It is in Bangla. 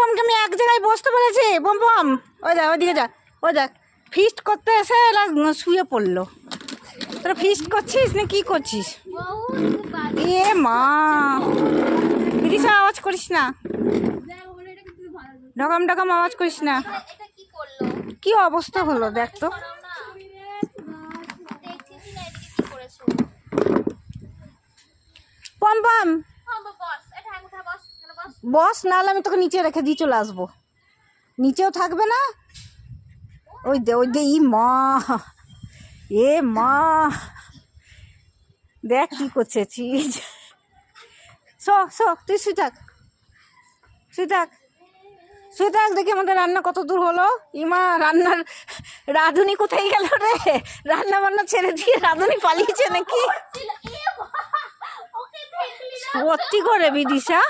পমকে আমি এক জায়গায় বসতে বলেছি। পম ওই দেখ ওইদিকে যা, ওই দেখ ফিস্ট করতে এসে এলা শুয়ে পড়লো। তোরা ফিস্ট করছিস না কি করছিস? এ মা, বিদিশা আওয়াজ করিস না, ঢকাম ঢকাম আওয়াজ করিস না। কি অবস্থা হলো দেখ তো। পম পম বস, নাহলে আমি তোকে নিচে রেখে দিয়ে চলে আসবো। নিচেও থাকবে না। ওই দে ই মা, এ মা দেখ কি করছে চিজ। তুই শুয়ে থাক, দেখি আমাদের রান্না কত দূর হলো। ইমা রান্নার রাঁধুনি কোথায় গেল রে? রান্না বান্না ছেড়ে দিয়ে রাঁধুনি পালিয়েছে নাকি? সত্যি করে বিদিশা?